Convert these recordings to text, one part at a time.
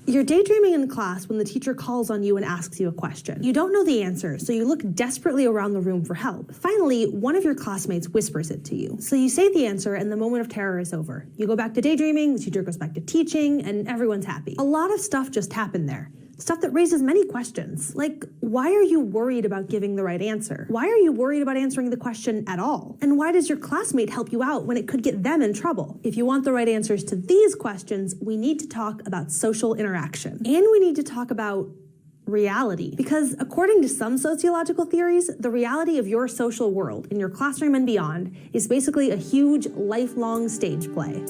You're daydreaming in class when the teacher calls on you and asks you a question. You don't know the answer, so you look desperately around the room for help. Finally, one of your classmates whispers it to you. So you say the answer and the moment of terror is over. You go back to daydreaming, the teacher goes back to teaching, and everyone's happy. A lot of stuff just happened there. Stuff that raises many questions, like why are you worried about giving the right answer? Why are you worried about answering the question at all? And why does your classmate help you out when it could get them in trouble? If you want the right answers to these questions, we need to talk about social interaction. And we need to talk about reality. Because according to some sociological theories, the reality of your social world in your classroom and beyond is basically a huge lifelong stage play.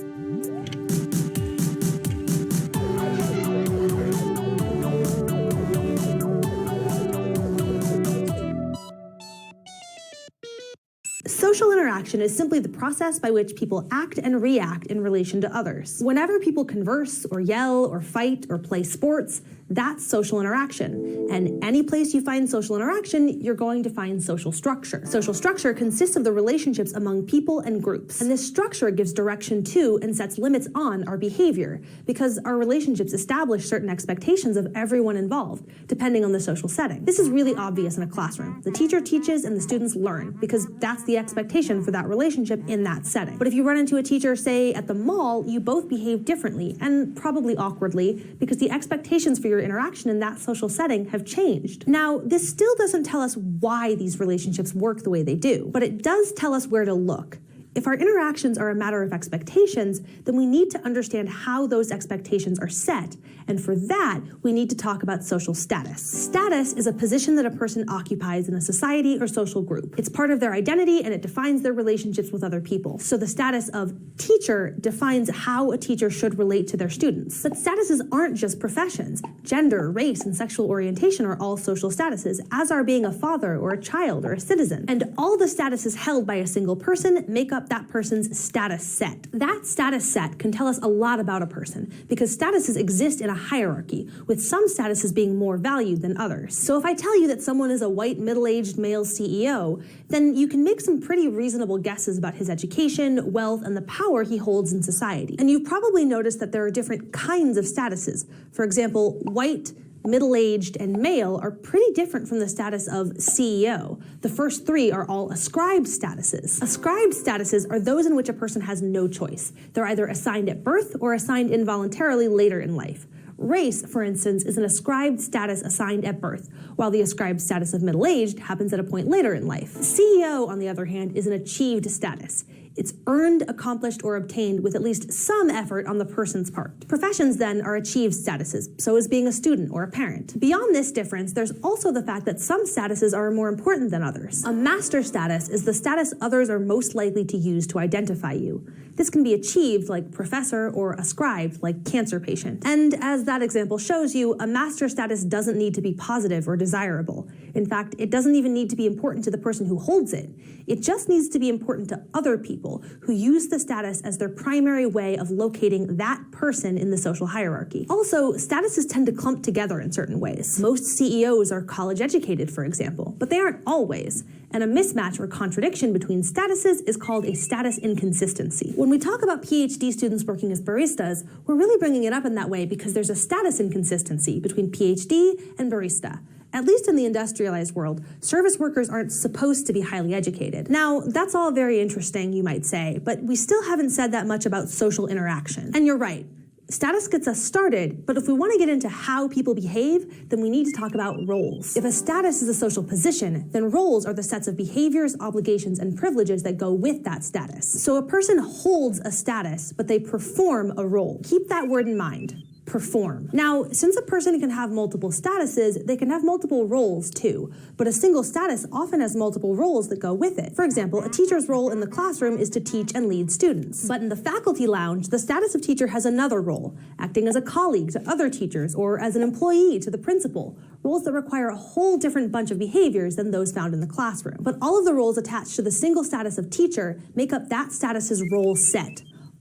Social interaction is simply the process by which people act and react in relation to others. Whenever people converse or yell or fight or play sports, that's social interaction. And any place you find social interaction, you're going to find social structure. Social structure consists of the relationships among people and groups. And this structure gives direction to and sets limits on our behavior, because our relationships establish certain expectations of everyone involved, depending on the social setting. This is really obvious in a classroom. The teacher teaches and the students learn, because that's the expectation for that relationship in that setting. But if you run into a teacher, say at the mall, you both behave differently and probably awkwardly, because the expectations for your interaction in that social setting have changed. Now, this still doesn't tell us why these relationships work the way they do, but it does tell us where to look. If our interactions are a matter of expectations, then we need to understand how those expectations are set, and for that, we need to talk about social status. Status is a position that a person occupies in a society or social group. It's part of their identity, and it defines their relationships with other people. So the status of teacher defines how a teacher should relate to their students. But statuses aren't just professions. Gender, race, and sexual orientation are all social statuses, as are being a father or a child or a citizen. And all the statuses held by a single person make up that person's status set. That status set can tell us a lot about a person, because statuses exist in a hierarchy, with some statuses being more valued than others. So if I tell you that someone is a white, middle-aged male CEO, then you can make some pretty reasonable guesses about his education, wealth, and the power he holds in society. And you've probably noticed that there are different kinds of statuses. For example, white, middle-aged, and male are pretty different from the status of CEO. The first three are all ascribed statuses. Ascribed statuses are those in which a person has no choice. They're either assigned at birth or assigned involuntarily later in life. Race, for instance, is an ascribed status assigned at birth, while the ascribed status of middle-aged happens at a point later in life. CEO, on the other hand, is an achieved status. It's earned, accomplished, or obtained with at least some effort on the person's part. Professions, then, are achieved statuses, so is being a student or a parent. Beyond this difference, there's also the fact that some statuses are more important than others. A master status is the status others are most likely to use to identify you. This can be achieved like professor or ascribed like cancer patient. And as that example shows you, a master status doesn't need to be positive or desirable. In fact, it doesn't even need to be important to the person who holds it. It just needs to be important to other people who use the status as their primary way of locating that person in the social hierarchy. Also, statuses tend to clump together in certain ways. Most CEOs are college educated, for example, but they aren't always. And a mismatch or contradiction between statuses is called a status inconsistency. When we talk about PhD students working as baristas, we're really bringing it up in that way because there's a status inconsistency between PhD and barista. At least in the industrialized world, service workers aren't supposed to be highly educated. Now, that's all very interesting, you might say, but we still haven't said that much about social interaction. And you're right. Status gets us started, but if we want to get into how people behave, then we need to talk about roles. If a status is a social position, then roles are the sets of behaviors, obligations, and privileges that go with that status. So a person holds a status, but they perform a role. Keep that word in mind. Perform. Now, since a person can have multiple statuses, they can have multiple roles too, but a single status often has multiple roles that go with it. For example, a teacher's role in the classroom is to teach and lead students. But in the faculty lounge, the status of teacher has another role, acting as a colleague to other teachers or as an employee to the principal, roles that require a whole different bunch of behaviors than those found in the classroom. But all of the roles attached to the single status of teacher make up that status's role set.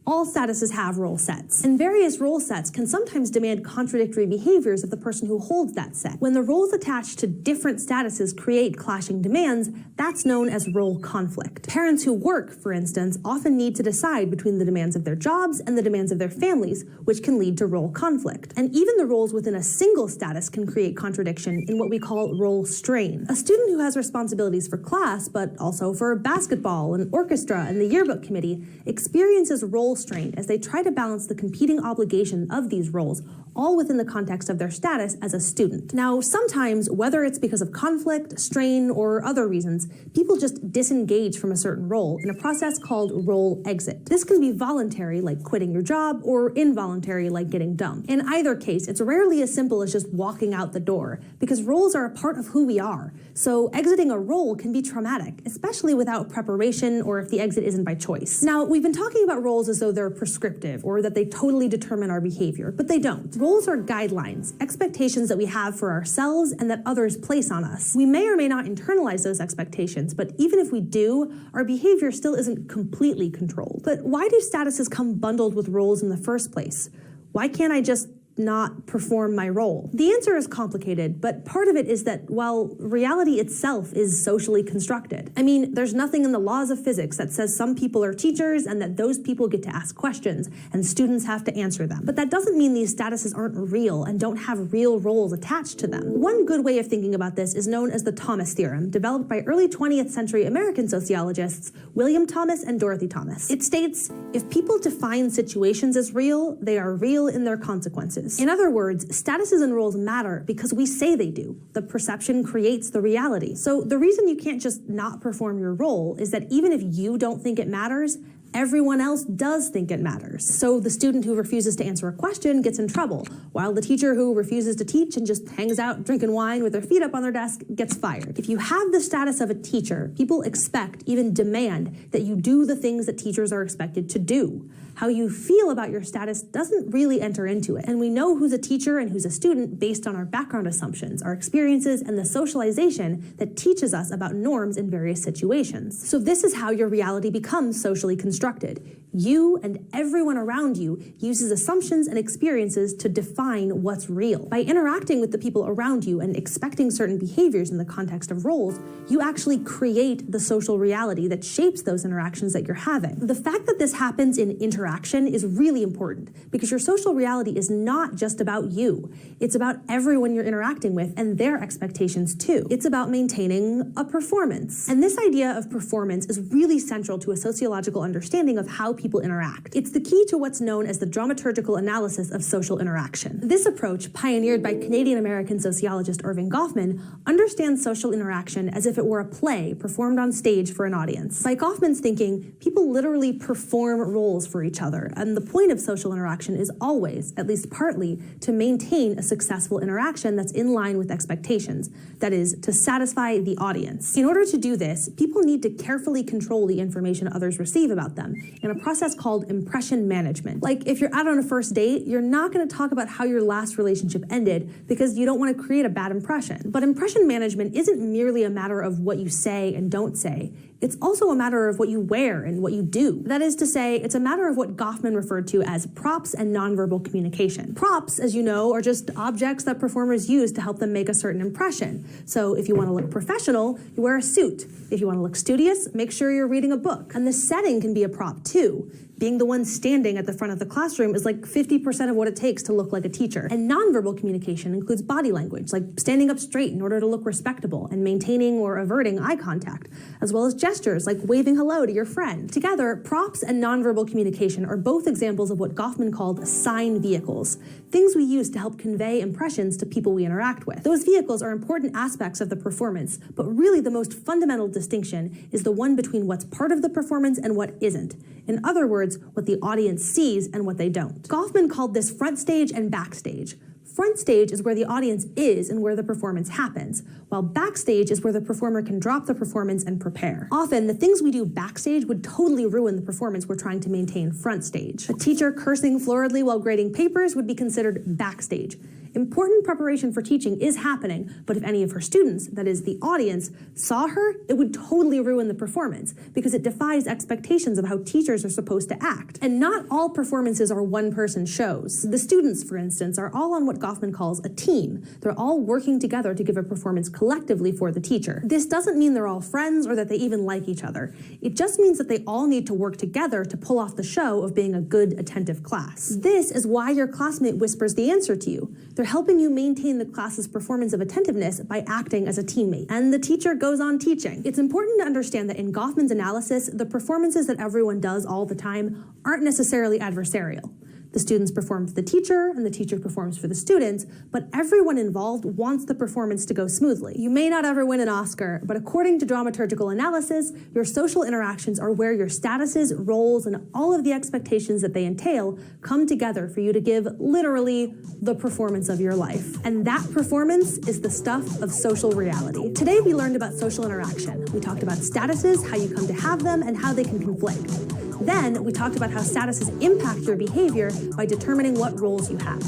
All statuses have role sets, and various role sets can sometimes demand contradictory behaviors of the person who holds that set. When the roles attached to different statuses create clashing demands, that's known as role conflict. Parents who work, for instance, often need to decide between the demands of their jobs and the demands of their families, which can lead to role conflict. And even the roles within a single status can create contradiction in what we call role strain. A student who has responsibilities for class, but also for basketball and orchestra and the yearbook committee, experiences role strain as they try to balance the competing obligation of these roles, all within the context of their status as a student. Now, sometimes, whether it's because of conflict, strain, or other reasons, people just disengage from a certain role in a process called role exit. This can be voluntary, like quitting your job, or involuntary, like getting dumped. In either case, it's rarely as simple as just walking out the door, because roles are a part of who we are. So exiting a role can be traumatic, especially without preparation or if the exit isn't by choice. Now, we've been talking about roles as though they're prescriptive or that they totally determine our behavior, but they don't. Roles are guidelines, expectations that we have for ourselves and that others place on us. We may or may not internalize those expectations, but even if we do, our behavior still isn't completely controlled. But why do statuses come bundled with roles in the first place? Why can't I just not perform my role? The answer is complicated, but part of it is that, well, reality itself is socially constructed. I mean, there's nothing in the laws of physics that says some people are teachers and that those people get to ask questions and students have to answer them. But that doesn't mean these statuses aren't real and don't have real roles attached to them. One good way of thinking about this is known as the Thomas theorem, developed by early 20th century American sociologists William Thomas and Dorothy Thomas. It states, if people define situations as real, they are real in their consequences. In other words, statuses and roles matter because we say they do. The perception creates the reality. So the reason you can't just not perform your role is that even if you don't think it matters, everyone else does think it matters. So the student who refuses to answer a question gets in trouble, while the teacher who refuses to teach and just hangs out drinking wine with their feet up on their desk gets fired. If you have the status of a teacher, people expect, even demand, that you do the things that teachers are expected to do. How you feel about your status doesn't really enter into it. And we know who's a teacher and who's a student based on our background assumptions, our experiences, and the socialization that teaches us about norms in various situations. So this is how your reality becomes socially constructed. You and everyone around you uses assumptions and experiences to define what's real. By interacting with the people around you and expecting certain behaviors in the context of roles, you actually create the social reality that shapes those interactions that you're having. The fact that this happens in interaction is really important because your social reality is not just about you. It's about everyone you're interacting with and their expectations too. It's about maintaining a performance. And this idea of performance is really central to a sociological understanding of how people interact. It's the key to what's known as the dramaturgical analysis of social interaction. This approach, pioneered by Canadian-American sociologist Erving Goffman, understands social interaction as if it were a play performed on stage for an audience. By Goffman's thinking, people literally perform roles for each other, and the point of social interaction is always, at least partly, to maintain a successful interaction that's in line with expectations, that is, to satisfy the audience. In order to do this, people need to carefully control the information others receive about them in a process called impression management. Like, if you're out on a first date, you're not going to talk about how your last relationship ended because you don't want to create a bad impression. But impression management isn't merely a matter of what you say and don't say. It's also a matter of what you wear and what you do. That is to say, it's a matter of what Goffman referred to as props and nonverbal communication. Props, as you know, are just objects that performers use to help them make a certain impression. So if you want to look professional, you wear a suit. If you want to look studious, make sure you're reading a book. And the setting can be a prop too. Being the one standing at the front of the classroom is like 50% of what it takes to look like a teacher. And nonverbal communication includes body language, like standing up straight in order to look respectable and maintaining or averting eye contact, as well as gestures like waving hello to your friend. Together, props and nonverbal communication are both examples of what Goffman called sign vehicles, things we use to help convey impressions to people we interact with. Those vehicles are important aspects of the performance, but really the most fundamental distinction is the one between what's part of the performance and what isn't. In other words, what the audience sees and what they don't. Goffman called this front stage and backstage. Front stage is where the audience is and where the performance happens, while backstage is where the performer can drop the performance and prepare. Often, the things we do backstage would totally ruin the performance we're trying to maintain front stage. A teacher cursing floridly while grading papers would be considered backstage. Important preparation for teaching is happening, but if any of her students, that is the audience, saw her, it would totally ruin the performance because it defies expectations of how teachers are supposed to act. And not all performances are one-person shows. The students, for instance, are all on what Goffman calls a team. They're all working together to give a performance collectively for the teacher. This doesn't mean they're all friends or that they even like each other. It just means that they all need to work together to pull off the show of being a good, attentive class. This is why your classmate whispers the answer to you. They're helping you maintain the class's performance of attentiveness by acting as a teammate. And the teacher goes on teaching. It's important to understand that in Goffman's analysis, the performances that everyone does all the time aren't necessarily adversarial. The students perform for the teacher, and the teacher performs for the students, but everyone involved wants the performance to go smoothly. You may not ever win an Oscar, but according to dramaturgical analysis, your social interactions are where your statuses, roles, and all of the expectations that they entail come together for you to give, literally, the performance of your life. And that performance is the stuff of social reality. Today we learned about social interaction. We talked about statuses, how you come to have them, and how they can conflict. Then, we talked about how statuses impact your behavior by determining what roles you have.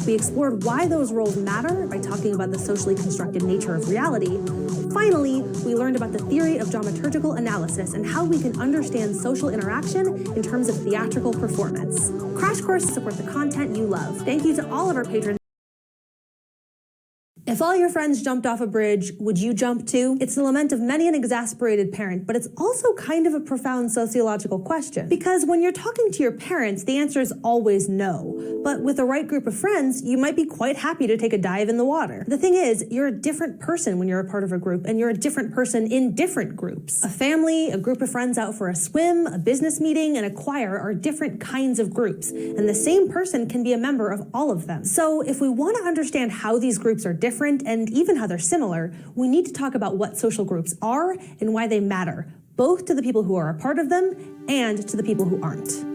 We explored why those roles matter by talking about the socially constructed nature of reality. Finally, we learned about the theory of dramaturgical analysis and how we can understand social interaction in terms of theatrical performance. Crash courses support the content you love. Thank you to all of our patrons. If all your friends jumped off a bridge, would you jump too? It's the lament of many an exasperated parent, but it's also kind of a profound sociological question. Because when you're talking to your parents, the answer is always no. But with the right group of friends, you might be quite happy to take a dive in the water. The thing is, you're a different person when you're a part of a group, and you're a different person in different groups. A family, a group of friends out for a swim, a business meeting, and a choir are different kinds of groups, and the same person can be a member of all of them. So if we want to understand how these groups are different, and even how they're similar, we need to talk about what social groups are and why they matter, both to the people who are a part of them and to the people who aren't.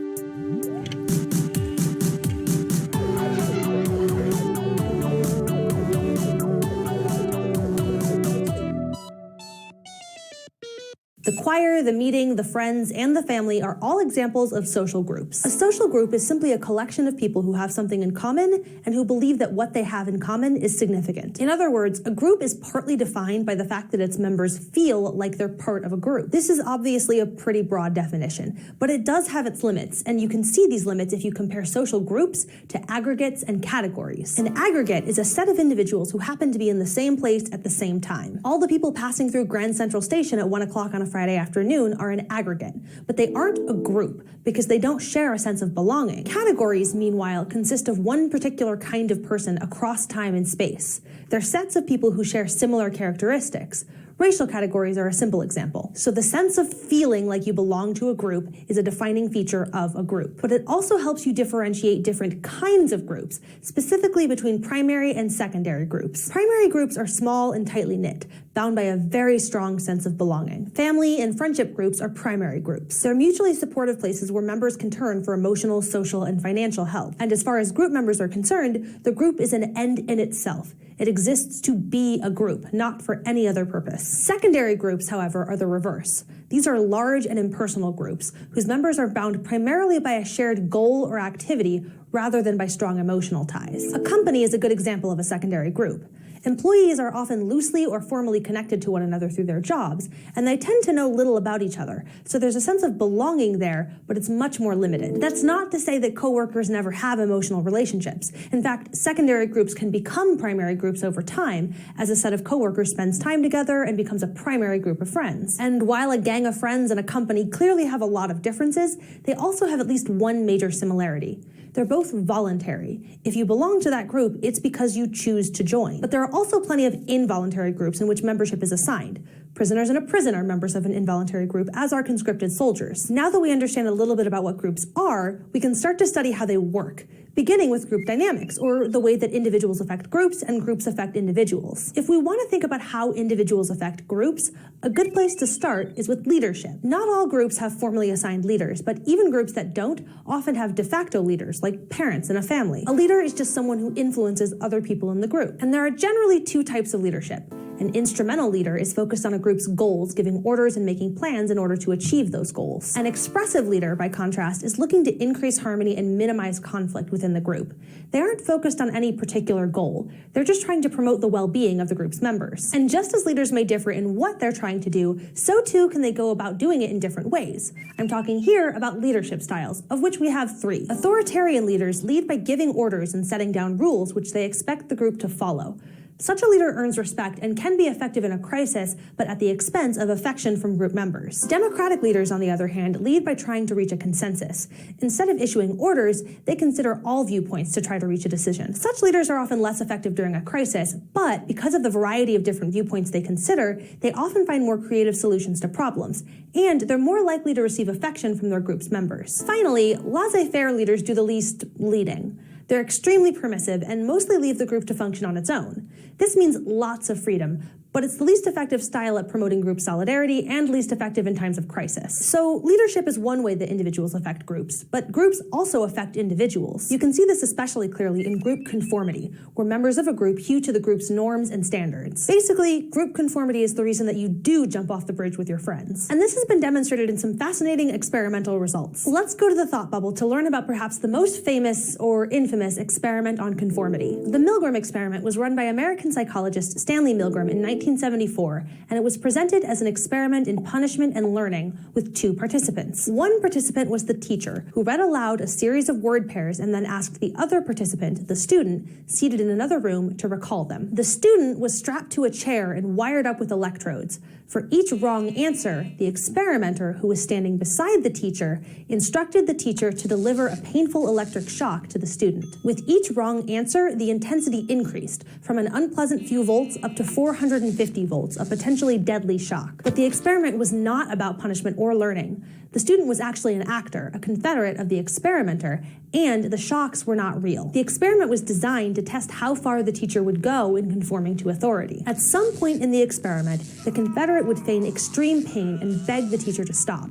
The choir, the meeting, the friends, and the family are all examples of social groups. A social group is simply a collection of people who have something in common and who believe that what they have in common is significant. In other words, a group is partly defined by the fact that its members feel like they're part of a group. This is obviously a pretty broad definition, but it does have its limits, and you can see these limits if you compare social groups to aggregates and categories. An aggregate is a set of individuals who happen to be in the same place at the same time. All the people passing through Grand Central Station at 1 o'clock on a Friday afternoon are an aggregate, but they aren't a group because they don't share a sense of belonging. Categories, meanwhile, consist of one particular kind of person across time and space. They're sets of people who share similar characteristics. Racial categories are a simple example. So the sense of feeling like you belong to a group is a defining feature of a group. But it also helps you differentiate different kinds of groups, specifically between primary and secondary groups. Primary groups are small and tightly knit, bound by a very strong sense of belonging. Family and friendship groups are primary groups. They're mutually supportive places where members can turn for emotional, social, and financial help. And as far as group members are concerned, the group is an end in itself. It exists to be a group, not for any other purpose. Secondary groups, however, are the reverse. These are large and impersonal groups, whose members are bound primarily by a shared goal or activity rather than by strong emotional ties. A company is a good example of a secondary group. Employees are often loosely or formally connected to one another through their jobs, and they tend to know little about each other, so there's a sense of belonging there, but it's much more limited. That's not to say that coworkers never have emotional relationships. In fact, secondary groups can become primary groups over time, as a set of coworkers spends time together and becomes a primary group of friends. And while a gang of friends and a company clearly have a lot of differences, they also have at least one major similarity. They're both voluntary. If you belong to that group, it's because you choose to join. But there are also plenty of involuntary groups in which membership is assigned. Prisoners in a prison are members of an involuntary group, as are conscripted soldiers. Now that we understand a little bit about what groups are, we can start to study how they work, beginning with group dynamics, or the way that individuals affect groups and groups affect individuals. If we want to think about how individuals affect groups, a good place to start is with leadership. Not all groups have formally assigned leaders, but even groups that don't often have de facto leaders, like parents in a family. A leader is just someone who influences other people in the group. And there are generally two types of leadership: An instrumental leader is focused on a group's goals, giving orders and making plans in order to achieve those goals. An expressive leader, by contrast, is looking to increase harmony and minimize conflict within the group. They aren't focused on any particular goal. They're just trying to promote the well-being of the group's members. And just as leaders may differ in what they're trying to do, so too can they go about doing it in different ways. I'm talking here about leadership styles, of which we have 3. Authoritarian leaders lead by giving orders and setting down rules which they expect the group to follow. Such a leader earns respect and can be effective in a crisis, but at the expense of affection from group members. Democratic leaders, on the other hand, lead by trying to reach a consensus. Instead of issuing orders, they consider all viewpoints to try to reach a decision. Such leaders are often less effective during a crisis, but because of the variety of different viewpoints they consider, they often find more creative solutions to problems, and they're more likely to receive affection from their group's members. Finally, laissez-faire leaders do the least leading. They're extremely permissive and mostly leave the group to function on its own. This means lots of freedom, but it's the least effective style at promoting group solidarity and least effective in times of crisis. So leadership is one way that individuals affect groups, but groups also affect individuals. You can see this especially clearly in group conformity, where members of a group hew to the group's norms and standards. Basically, group conformity is the reason that you do jump off the bridge with your friends. And this has been demonstrated in some fascinating experimental results. Let's go to the thought bubble to learn about perhaps the most famous or infamous experiment on conformity. The Milgram experiment was run by American psychologist Stanley Milgram in 1974, and it was presented as an experiment in punishment and learning with 2 participants. One participant was the teacher, who read aloud a series of word pairs and then asked the other participant, the student, seated in another room, to recall them. The student was strapped to a chair and wired up with electrodes. For each wrong answer, the experimenter, who was standing beside the teacher, instructed the teacher to deliver a painful electric shock to the student. With each wrong answer, the intensity increased from an unpleasant few volts up to 450 volts, a potentially deadly shock. But the experiment was not about punishment or learning. The student was actually an actor, a confederate of the experimenter, and the shocks were not real. The experiment was designed to test how far the teacher would go in conforming to authority. At some point in the experiment, the confederate would feign extreme pain and beg the teacher to stop.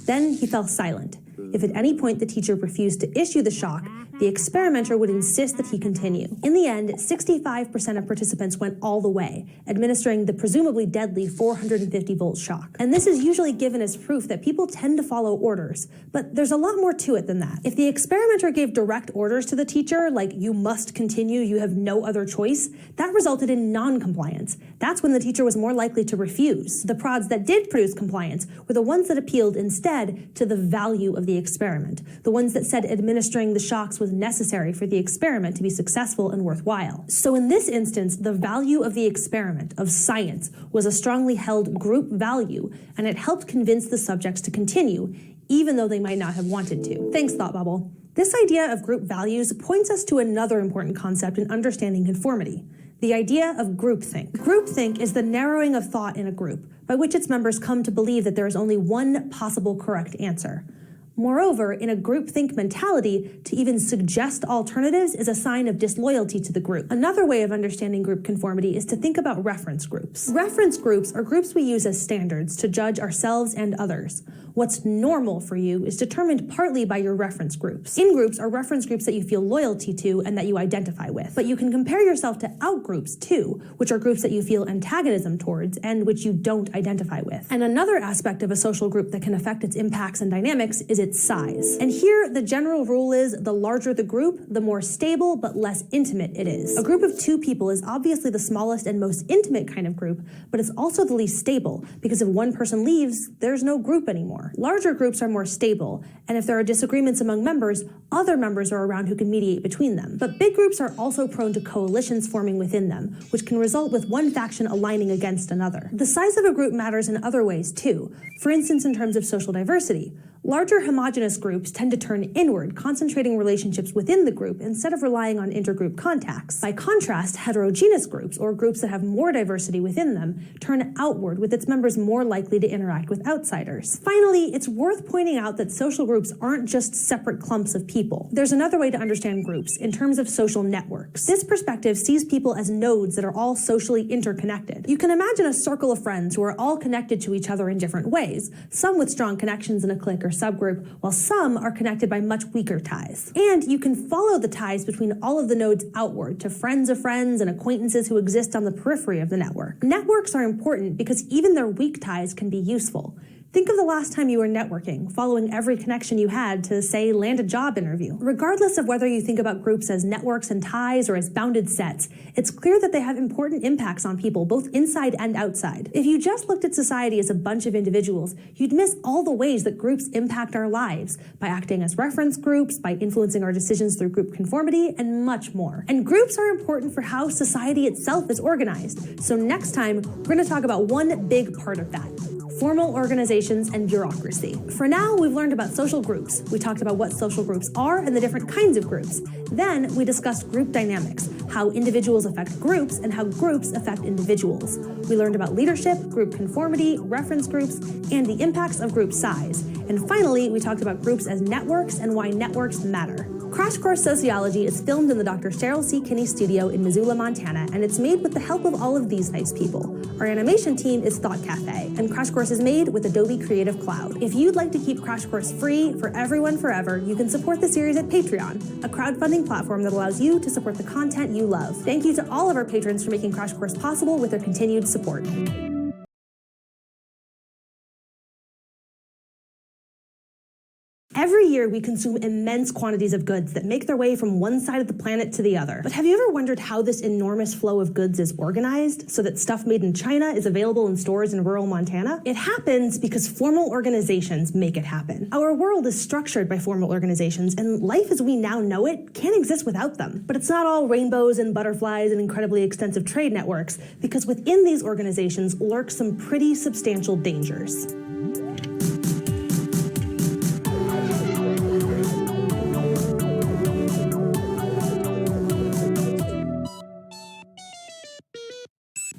Then he fell silent. If at any point the teacher refused to issue the shock, the experimenter would insist that he continue. In the end, 65% of participants went all the way, administering the presumably deadly 450-volt shock. And this is usually given as proof that people tend to follow orders, but there's a lot more to it than that. If the experimenter gave direct orders to the teacher, like "you must continue, you have no other choice," that resulted in non-compliance. That's when the teacher was more likely to refuse. The prods that did produce compliance were the ones that appealed instead to the value of the experiment, the ones that said administering the shocks was necessary for the experiment to be successful and worthwhile. So in this instance, the value of the experiment, of science, was a strongly held group value, and it helped convince the subjects to continue, even though they might not have wanted to. Thanks, Thought Bubble. This idea of group values points us to another important concept in understanding conformity: the idea of groupthink. Groupthink is the narrowing of thought in a group, by which its members come to believe that there is only one possible correct answer. Moreover, in a groupthink mentality, to even suggest alternatives is a sign of disloyalty to the group. Another way of understanding group conformity is to think about reference groups. Reference groups are groups we use as standards to judge ourselves and others. What's normal for you is determined partly by your reference groups. In-groups are reference groups that you feel loyalty to and that you identify with. But you can compare yourself to out-groups too, which are groups that you feel antagonism towards and which you don't identify with. And another aspect of a social group that can affect its impacts and dynamics is its size. And here, the general rule is the larger the group, the more stable but less intimate it is. A group of 2 people is obviously the smallest and most intimate kind of group, but it's also the least stable, because if one person leaves, there's no group anymore. Larger groups are more stable, and if there are disagreements among members, other members are around who can mediate between them. But big groups are also prone to coalitions forming within them, which can result with one faction aligning against another. The size of a group matters in other ways too, for instance in terms of social diversity. Larger homogeneous groups tend to turn inward, concentrating relationships within the group instead of relying on intergroup contacts. By contrast, heterogeneous groups, or groups that have more diversity within them, turn outward, with its members more likely to interact with outsiders. Finally, it's worth pointing out that social groups aren't just separate clumps of people. There's another way to understand groups, in terms of social networks. This perspective sees people as nodes that are all socially interconnected. You can imagine a circle of friends who are all connected to each other in different ways, some with strong connections in a clique or subgroup, while some are connected by much weaker ties. And you can follow the ties between all of the nodes outward to friends of friends and acquaintances who exist on the periphery of the network. Networks are important because even their weak ties can be useful. Think of the last time you were networking, following every connection you had to, say, land a job interview. Regardless of whether you think about groups as networks and ties or as bounded sets, it's clear that they have important impacts on people, both inside and outside. If you just looked at society as a bunch of individuals, you'd miss all the ways that groups impact our lives, by acting as reference groups, by influencing our decisions through group conformity, and much more. And groups are important for how society itself is organized. So next time, we're going to talk about one big part of that: formal organizations and bureaucracy. For now, we've learned about social groups. We talked about what social groups are and the different kinds of groups. Then we discussed group dynamics, how individuals affect groups and how groups affect individuals. We learned about leadership, group conformity, reference groups, and the impacts of group size. And finally, we talked about groups as networks and why networks matter. Crash Course Sociology is filmed in the Dr. Cheryl C. Kinney studio in Missoula, Montana, and it's made with the help of all of these nice people. Our animation team is Thought Cafe, and Crash Course is made with Adobe Creative Cloud. If you'd like to keep Crash Course free for everyone forever, you can support the series at Patreon, a crowdfunding platform that allows you to support the content you love. Thank you to all of our patrons for making Crash Course possible with their continued support. Every year, we consume immense quantities of goods that make their way from one side of the planet to the other. But have you ever wondered how this enormous flow of goods is organized so that stuff made in China is available in stores in rural Montana? It happens because formal organizations make it happen. Our world is structured by formal organizations, and life as we now know it can't exist without them. But it's not all rainbows and butterflies and incredibly extensive trade networks, because within these organizations lurk some pretty substantial dangers.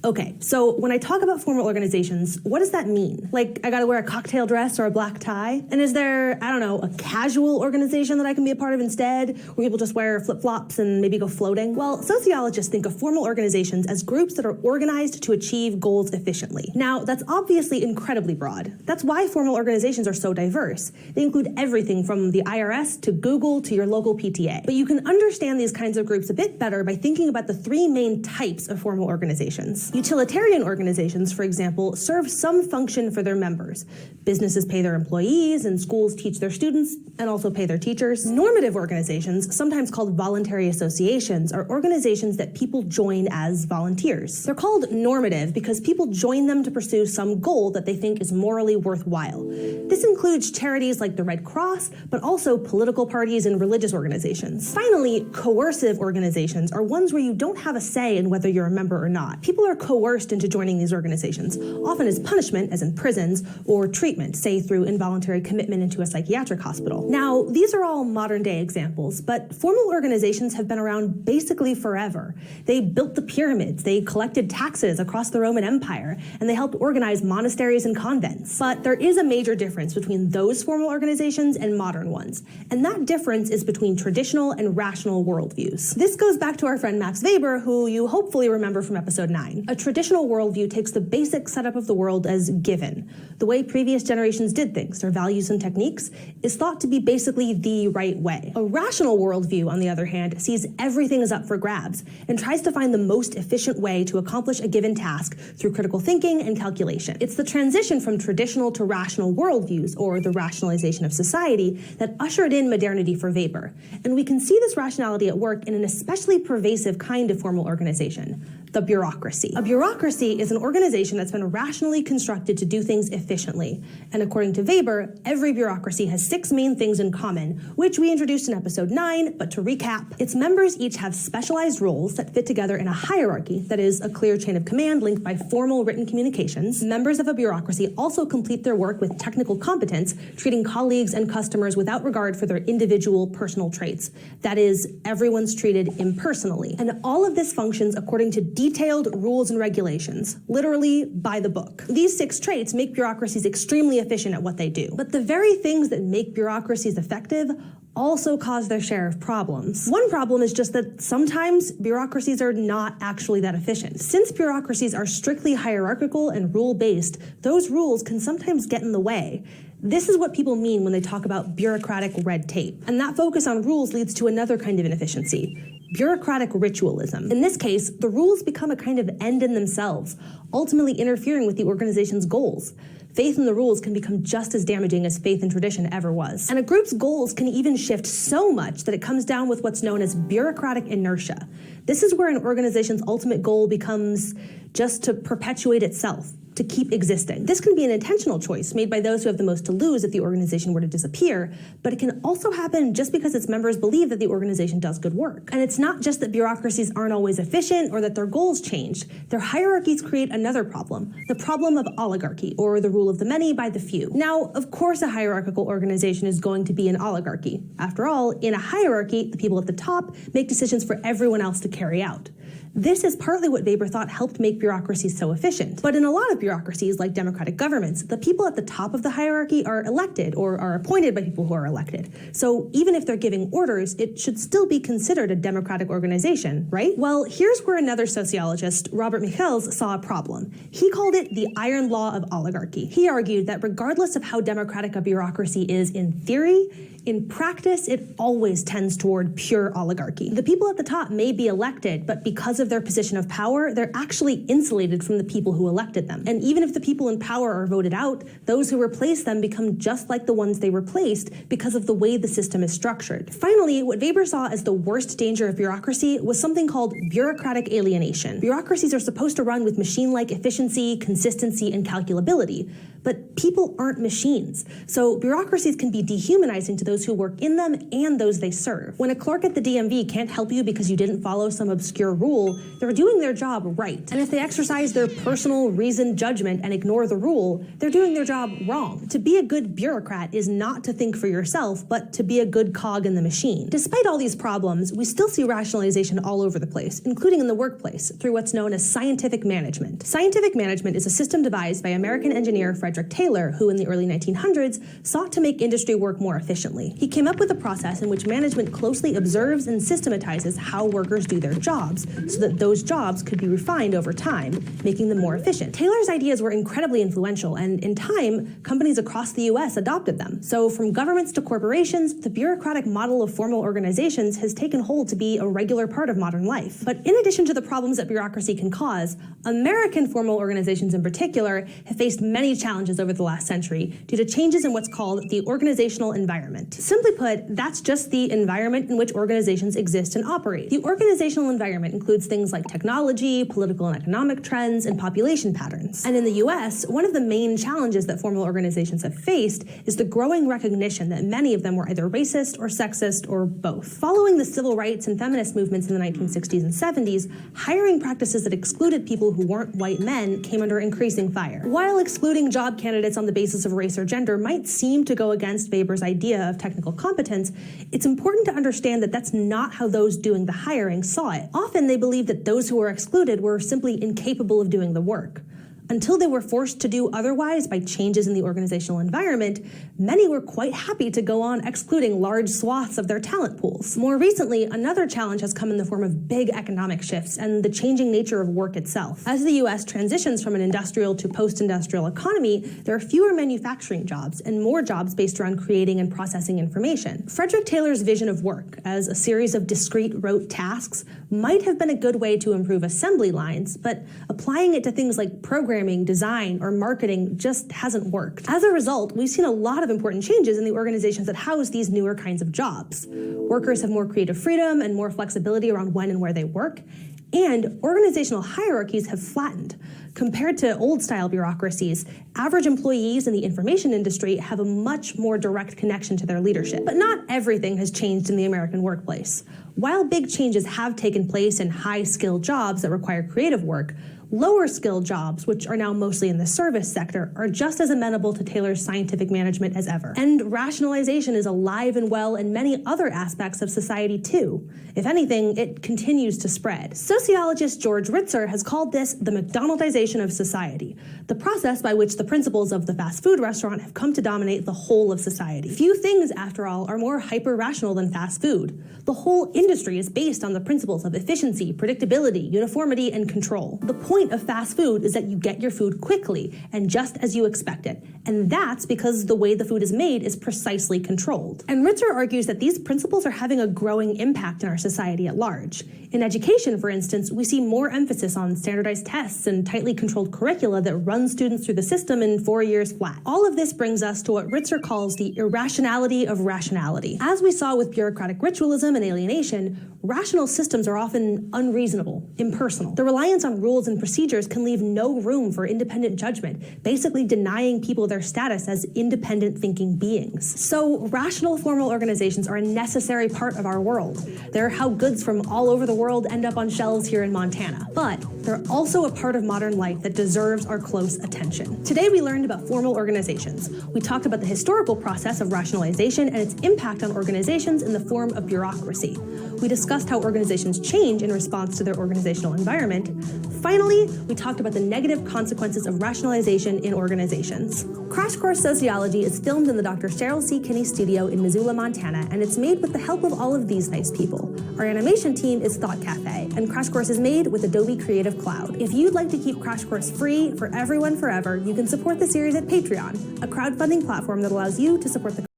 Okay, so when I talk about formal organizations, what does that mean? Like, I gotta wear a cocktail dress or a black tie? And is there, I don't know, a casual organization that I can be a part of instead, where people just wear flip-flops and maybe go floating? Well, sociologists think of formal organizations as groups that are organized to achieve goals efficiently. Now, that's obviously incredibly broad. That's why formal organizations are so diverse. They include everything from the IRS to Google to your local PTA. But you can understand these kinds of groups a bit better by thinking about the three main types of formal organizations. Utilitarian organizations, for example, serve some function for their members. Businesses pay their employees, and schools teach their students and also pay their teachers. Normative organizations, sometimes called voluntary associations, are organizations that people join as volunteers. They're called normative because people join them to pursue some goal that they think is morally worthwhile. This includes charities like the Red Cross, but also political parties and religious organizations. Finally, coercive organizations are ones where you don't have a say in whether you're a member or not. People are coerced into joining these organizations, often as punishment, as in prisons, or treatment, say through involuntary commitment into a psychiatric hospital. Now, these are all modern-day examples, but formal organizations have been around basically forever. They built the pyramids, they collected taxes across the Roman Empire, and they helped organize monasteries and convents. But there is a major difference between those formal organizations and modern ones, and that difference is between traditional and rational worldviews. This goes back to our friend Max Weber, who you hopefully remember from episode 9. A traditional worldview takes the basic setup of the world as given. The way previous generations did things, their values and techniques, is thought to be basically the right way. A rational worldview, on the other hand, sees everything as up for grabs and tries to find the most efficient way to accomplish a given task through critical thinking and calculation. It's the transition from traditional to rational worldviews, or the rationalization of society, that ushered in modernity for Weber. And we can see this rationality at work in an especially pervasive kind of formal organization: the bureaucracy. A bureaucracy is an organization that's been rationally constructed to do things efficiently. And according to Weber, every bureaucracy has 6 main things in common, which we introduced in episode 9, but to recap, its members each have specialized roles that fit together in a hierarchy, that is, a clear chain of command linked by formal written communications. Members of a bureaucracy also complete their work with technical competence, treating colleagues and customers without regard for their individual personal traits. That is, everyone's treated impersonally. And all of this functions according to detailed rules and regulations, literally by the book. These 6 traits make bureaucracies extremely efficient at what they do. But the very things that make bureaucracies effective also cause their share of problems. One problem is just that sometimes bureaucracies are not actually that efficient. Since bureaucracies are strictly hierarchical and rule-based, those rules can sometimes get in the way. This is what people mean when they talk about bureaucratic red tape. And that focus on rules leads to another kind of inefficiency: bureaucratic ritualism. In this case, the rules become a kind of end in themselves, ultimately interfering with the organization's goals. Faith in the rules can become just as damaging as faith in tradition ever was. And a group's goals can even shift so much that it comes down with what's known as bureaucratic inertia. This is where an organization's ultimate goal becomes just to perpetuate itself, to keep existing. This can be an intentional choice made by those who have the most to lose if the organization were to disappear, but it can also happen just because its members believe that the organization does good work. And it's not just that bureaucracies aren't always efficient or that their goals change. Their hierarchies create another problem, the problem of oligarchy, or the rule of the many by the few. Now, of course, a hierarchical organization is going to be an oligarchy. After all, in a hierarchy, the people at the top make decisions for everyone else to carry out. This is partly what Weber thought helped make bureaucracies so efficient. But in a lot of bureaucracies, like democratic governments, the people at the top of the hierarchy are elected or are appointed by people who are elected. So even if they're giving orders, it should still be considered a democratic organization, right? Well, here's where another sociologist, Robert Michels, saw a problem. He called it the iron law of oligarchy. He argued that regardless of how democratic a bureaucracy is in theory, in practice, it always tends toward pure oligarchy. The people at the top may be elected, but because of their position of power, they're actually insulated from the people who elected them. And even if the people in power are voted out, those who replace them become just like the ones they replaced because of the way the system is structured. Finally, what Weber saw as the worst danger of bureaucracy was something called bureaucratic alienation. Bureaucracies are supposed to run with machine-like efficiency, consistency, and calculability. But people aren't machines. So bureaucracies can be dehumanizing to those who work in them and those they serve. When a clerk at the DMV can't help you because you didn't follow some obscure rule, they're doing their job right. And if they exercise their personal reasoned judgment and ignore the rule, they're doing their job wrong. To be a good bureaucrat is not to think for yourself, but to be a good cog in the machine. Despite all these problems, we still see rationalization all over the place, including in the workplace, through what's known as scientific management. Scientific management is a system devised by American engineer Frederick Taylor, who in the early 1900s sought to make industry work more efficiently. He came up with a process in which management closely observes and systematizes how workers do their jobs so that those jobs could be refined over time, making them more efficient. Taylor's ideas were incredibly influential, and in time, companies across the US adopted them. So from governments to corporations, the bureaucratic model of formal organizations has taken hold to be a regular part of modern life. But in addition to the problems that bureaucracy can cause, American formal organizations in particular have faced many challenges over the last century due to changes in what's called the organizational environment. Simply put, that's just the environment in which organizations exist and operate. The organizational environment includes things like technology, political and economic trends, and population patterns. And in the US, one of the main challenges that formal organizations have faced is the growing recognition that many of them were either racist or sexist or both. Following the civil rights and feminist movements in the 1960s and 70s, hiring practices that excluded people who weren't white men came under increasing fire. While excluding job candidates on the basis of race or gender might seem to go against Weber's idea of technical competence, it's important to understand that that's not how those doing the hiring saw it. Often they believed that those who were excluded were simply incapable of doing the work. Until they were forced to do otherwise by changes in the organizational environment, many were quite happy to go on excluding large swaths of their talent pools. More recently, another challenge has come in the form of big economic shifts and the changing nature of work itself. As the US transitions from an industrial to post-industrial economy, there are fewer manufacturing jobs and more jobs based around creating and processing information. Frederick Taylor's vision of work as a series of discrete rote tasks might have been a good way to improve assembly lines, but applying it to things like programming, design, or marketing just hasn't worked. As a result, we've seen a lot of important changes in the organizations that house these newer kinds of jobs. Workers have more creative freedom and more flexibility around when and where they work, and organizational hierarchies have flattened. Compared to old-style bureaucracies, average employees in the information industry have a much more direct connection to their leadership. But not everything has changed in the American workplace. While big changes have taken place in high-skilled jobs that require creative work, lower-skilled jobs, which are now mostly in the service sector, are just as amenable to Taylor's scientific management as ever. And rationalization is alive and well in many other aspects of society, too. If anything, it continues to spread. Sociologist George Ritzer has called this the McDonaldization of society, the process by which the principles of the fast food restaurant have come to dominate the whole of society. Few things, after all, are more hyper-rational than fast food. The whole industry is based on the principles of efficiency, predictability, uniformity, and control. The point point of fast food is that you get your food quickly and just as you expect it. And that's because the way the food is made is precisely controlled. And Ritzer argues that these principles are having a growing impact in our society at large. In education, for instance, we see more emphasis on standardized tests and tightly controlled curricula that run students through the system in 4 years flat. All of this brings us to what Ritzer calls the irrationality of rationality. As we saw with bureaucratic ritualism and alienation, rational systems are often unreasonable, impersonal. The reliance on rules and procedures can leave no room for independent judgment, basically denying people their status as independent thinking beings. So rational formal organizations are a necessary part of our world. They're how goods from all over the world end up on shelves here in Montana. But they're also a part of modern life that deserves our close attention. Today we learned about formal organizations. We talked about the historical process of rationalization and its impact on organizations in the form of bureaucracy. We discussed how organizations change in response to their organizational environment. Finally, we talked about the negative consequences of rationalization in organizations. Crash Course Sociology is filmed in the Dr. Cheryl C. Kinney studio in Missoula, Montana, and it's made with the help of all of these nice people. Our animation team is Thought Cafe, and Crash Course is made with Adobe Creative Cloud. If you'd like to keep Crash Course free for everyone forever, you can support the series at Patreon, a crowdfunding platform that allows you to support the